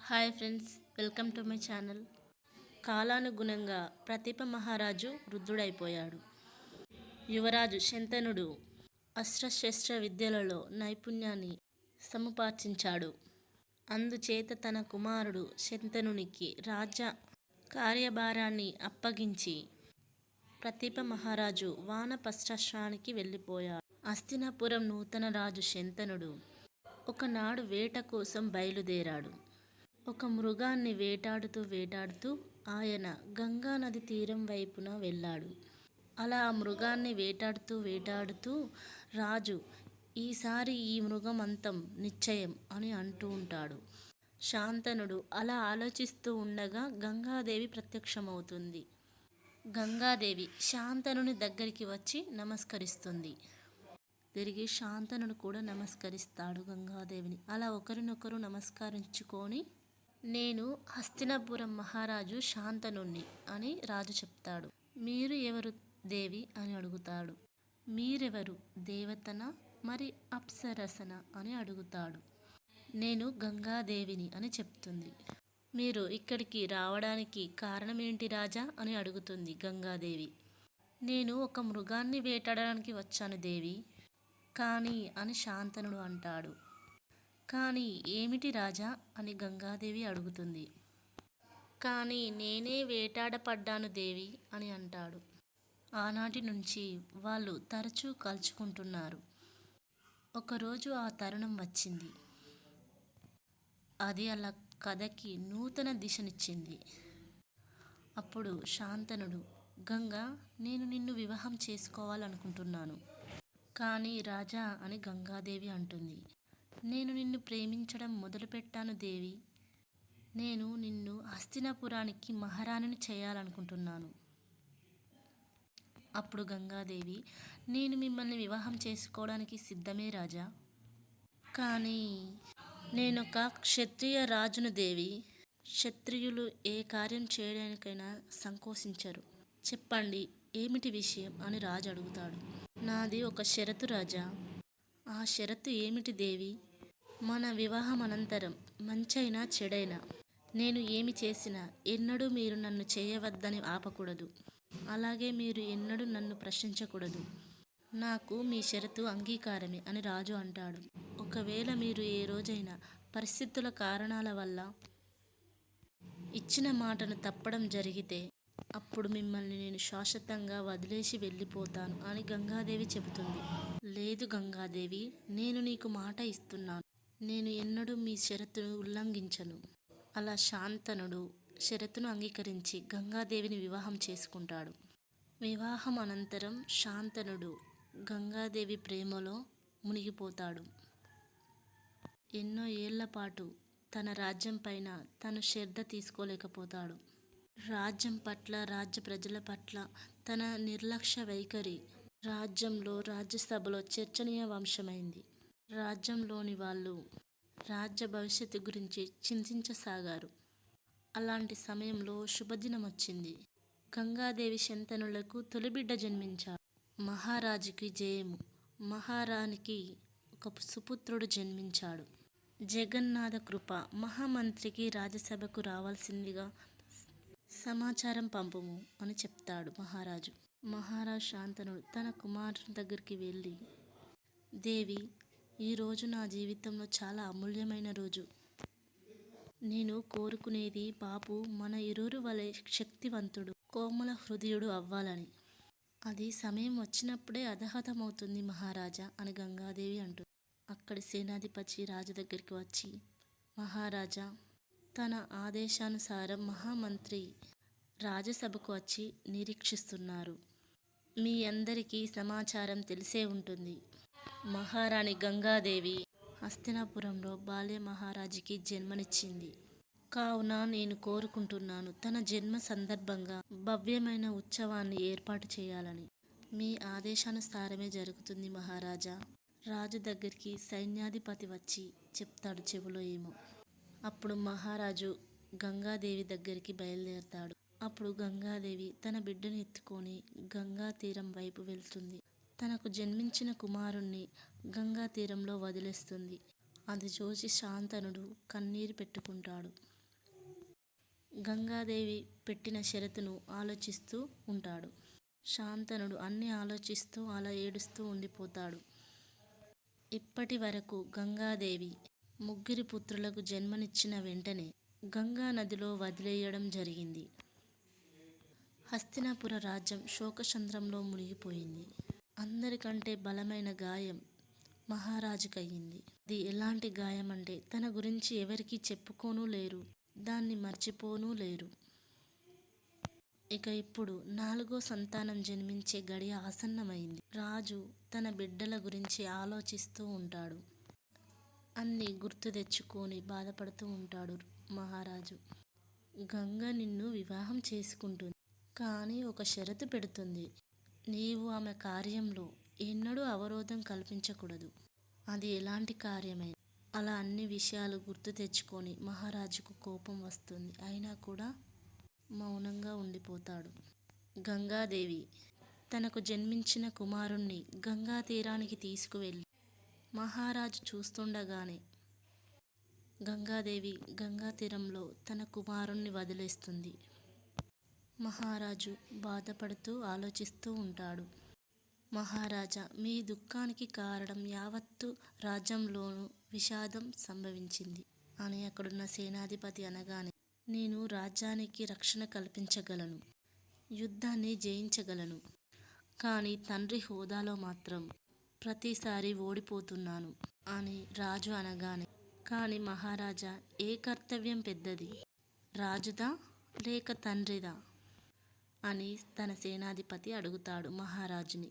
Hi friends, welcome to my channel. కాలానుగుణంగా ప్రతిప మహారాజు వృద్ధుడైపోయాడు. యువరాజు శంతనుడు అస్త్రశస్త్ర విద్యలలో నైపుణ్యాన్ని సముపార్జించాడు. అందుచేత తన కుమారుడు శంతనునికి రాజ్య కార్యభారాన్ని అప్పగించి ప్రతిప మహారాజు వానప్రస్థానికి వెళ్ళిపోయాడు. హస్తినాపురం నూతన రాజు శంతనుడు ఒకనాడు వేట కోసం బయలుదేరాడు. ఒక మృగాన్ని వేటాడుతూ ఆయన గంగా నది తీరం వైపున వెళ్ళాడు. అలా ఆ మృగాన్ని వేటాడుతూ రాజు, ఈసారి ఈ మృగం అంతం నిశ్చయం అని అంటూ ఉంటాడు. శాంతనుడు అలా ఆలోచిస్తూ ఉండగా గంగాదేవి ప్రత్యక్షమవుతుంది. గంగాదేవి శాంతనుని దగ్గరికి వచ్చి నమస్కరిస్తుంది. తిరిగి శాంతనుడు కూడా నమస్కరిస్తాడు గంగాదేవిని. అలా ఒకరినొకరు నమస్కరించుకొని, నేను హస్తినాపురం మహారాజు శాంతనుణ్ణి అని రాజు చెప్తాడు. మీరు ఎవరు దేవి అని అడుగుతాడు. మీరెవరు, దేవతనా మరి అప్సరసనా అని అడుగుతాడు. నేను గంగాదేవిని అని చెప్తుంది. మీరు ఇక్కడికి రావడానికి కారణమేంటి రాజా అని అడుగుతుంది గంగాదేవి. నేను ఒక మృగాన్ని వేటాడడానికి వచ్చాను దేవి కానీ అని శాంతనుడు అంటాడు. కానీ ఏమిటి రాజా అని గంగాదేవి అడుగుతుంది. కానీ నేనే వేటాడపడ్డాను దేవి అని అంటాడు. ఆనాటి నుంచి వాళ్ళు తరచూ కలుసుకుంటున్నారు. ఒకరోజు ఆ తరుణం వచ్చింది. అది అలా కథకి నూతన దిశనిచ్చింది. అప్పుడు శాంతనుడు, గంగా, నేను నిన్ను వివాహం చేసుకోవాలనుకుంటున్నాను. కానీ రాజా అని గంగాదేవి అంటుంది. నేను నిన్ను ప్రేమించడం మొదలుపెట్టాను దేవి. నేను నిన్ను హస్తినాపురానికి మహారాణిని చేయాలనుకుంటున్నాను. అప్పుడు గంగాదేవి, నేను మిమ్మల్ని వివాహం చేసుకోవడానికి సిద్ధమే రాజా. కానీ నేనొక క్షత్రియ రాజును దేవి. క్షత్రియులు ఏ కార్యం చేయడానికైనా సంకోచించరు. చెప్పండి, ఏమిటి విషయం అని రాజు అడుగుతాడు. నాది ఒక షరతు రాజా. ఆ షరతు ఏమిటి దేవి? మన వివాహం అనంతరం మంచైనా చెడైనా నేను ఏమి చేసినా ఎన్నడూ మీరు నన్ను చేయవద్దని ఆపకూడదు. అలాగే మీరు ఎన్నడూ నన్ను ప్రశ్నించకూడదు. నాకు మీ షరతు అంగీకారమే అని రాజు అంటాడు. ఒకవేళ మీరు ఏ రోజైనా పరిస్థితుల కారణాల వల్ల ఇచ్చిన మాటను తప్పడం జరిగితే అప్పుడు మిమ్మల్ని నేను శాశ్వతంగా వదిలేసి వెళ్ళిపోతాను అని గంగాదేవి చెబుతుంది. లేదు గంగాదేవి, నేను నీకు మాట ఇస్తున్నాను. నేను ఎన్నడూ మీ షరతును ఉల్లంఘించను. అలా శాంతనుడు షరతును అంగీకరించి గంగాదేవిని వివాహం చేసుకుంటాడు. వివాహం అనంతరం శాంతనుడు గంగాదేవి ప్రేమలో మునిగిపోతాడు. ఎన్నో ఏళ్ల పాటు తన రాజ్యం పైన తను శ్రద్ధ తీసుకోలేకపోతాడు. రాజ్యం పట్ల, రాజ్య ప్రజల పట్ల తన నిర్లక్ష్య వైఖరి రాజ్యంలో, రాజ్యసభలో చర్చనీయాంశమైంది. రాజ్యంలోని వాళ్ళు రాజ్య భవిష్యత్తు గురించి చింతించసాగారు. అలాంటి సమయంలో శుభదినం వచ్చింది. గంగాదేవి శంతనులకు తొలిబిడ్డ జన్మించాడు. మహారాజుకి జయము. మహారాణికి ఒక సుపుత్రుడు జన్మించాడు. జగన్నాథ కృప. మహామంత్రికి రాజ్యసభకు రావాల్సిందిగా సమాచారం పంపుము అని చెప్తాడు మహారాజు. మహారాజు శాంతనుడు తన కుమారుని దగ్గరికి వెళ్ళి, దేవి, ఈరోజు నా జీవితంలో చాలా అమూల్యమైన రోజు. నేను కోరుకునేది బాబు మన ఇరువురు వలె శక్తివంతుడు, కోమల హృదయుడు అవ్వాలని. అది సమయం వచ్చినప్పుడే అర్హతమవుతుంది మహారాజా అని గంగాదేవి అంటుంది. అక్కడి సేనాధిపతి రాజు దగ్గరికి వచ్చి, మహారాజా, తన ఆదేశానుసారం మహామంత్రి రాజ్యసభకు వచ్చి నిరీక్షిస్తున్నారు. మీ అందరికీ సమాచారం తెలిసే ఉంటుంది. మహారాణి గంగాదేవి హస్తినాపురంలో బాల్య మహారాజుకి జన్మనిచ్చింది. కావున నేను కోరుకుంటున్నాను, తన జన్మ సందర్భంగా భవ్యమైన ఉత్సవాన్ని ఏర్పాటు చేయాలని. మీ ఆదేశానుసారమే జరుగుతుంది మహారాజా. రాజు దగ్గరికి సైన్యాధిపతి వచ్చి చెప్తాడు చెవిలో ఏమో. అప్పుడు మహారాజు గంగాదేవి దగ్గరికి బయలుదేరతాడు. అప్పుడు గంగాదేవి తన బిడ్డను ఎత్తుకొని గంగా తీరం వైపు వెళ్తుంది. తనకు జన్మించిన కుమారుణ్ణి గంగా తీరంలో వదిలేస్తుంది. అది చూసి శాంతనుడు కన్నీరు పెట్టుకుంటాడు. గంగాదేవి పెట్టిన షరతును ఆలోచిస్తూ ఉంటాడు. శాంతనుడు అన్నీ ఆలోచిస్తూ అలా ఏడుస్తూ ఉండిపోతాడు. ఇప్పటి వరకు గంగాదేవి ముగ్గురి పుత్రులకు జన్మనిచ్చిన వెంటనే గంగా నదిలో వదిలేయడం జరిగింది. హస్తినాపుర రాజ్యం శోకచంద్రంలో మునిగిపోయింది. అందరికంటే బలమైన గాయం మహారాజుకయ్యింది. అది ఎలాంటి గాయం అంటే తన గురించి ఎవరికీ చెప్పుకోనూ లేరు, దాన్ని మర్చిపోనూ లేరు. ఇక ఇప్పుడు 4వ సంతానం జన్మించే గడియ ఆసన్నమైంది. రాజు తన బిడ్డల గురించి ఆలోచిస్తూ ఉంటాడు. అన్నీ గుర్తు తెచ్చుకొని బాధపడుతూ ఉంటాడు మహారాజు. గంగ నిన్ను వివాహం చేసుకుంటుంది, కానీ ఒక షరతు పెడుతుంది. నీవు ఆమె కార్యంలో ఎన్నడూ అవరోధం కల్పించకూడదు. అది ఎలాంటి కార్యమైనా. అలా అన్ని విషయాలు గుర్తు తెచ్చుకొని మహారాజుకు కోపం వస్తుంది. అయినా కూడా మౌనంగా ఉండిపోతాడు. గంగాదేవి తనకు జన్మించిన కుమారుణ్ణి గంగా తీరానికి తీసుకువెళ్ళి మహారాజు చూస్తుండగానే గంగాదేవి గంగా తీరంలో తన కుమారుణ్ణి వదిలేస్తుంది. మహారాజు బాధపడుతూ ఆలోచిస్తూ ఉంటాడు. మహారాజా, మీ దుఃఖానికి కారణం యావత్తు రాజ్యంలోనూ విషాదం సంభవించింది అని అక్కడున్న సేనాధిపతి అనగానే, నేను రాజ్యానికి రక్షణ కల్పించగలను, యుద్ధాన్ని జయించగలను, కానీ తండ్రి హోదాలో మాత్రం ప్రతిసారి ఓడిపోతున్నాను అని రాజు అనగానే, కానీ మహారాజా, ఏ కర్తవ్యం పెద్దది, రాజుదా లేక తండ్రిదా అని తన సేనాధిపతి అడుగుతాడు మహారాజుని.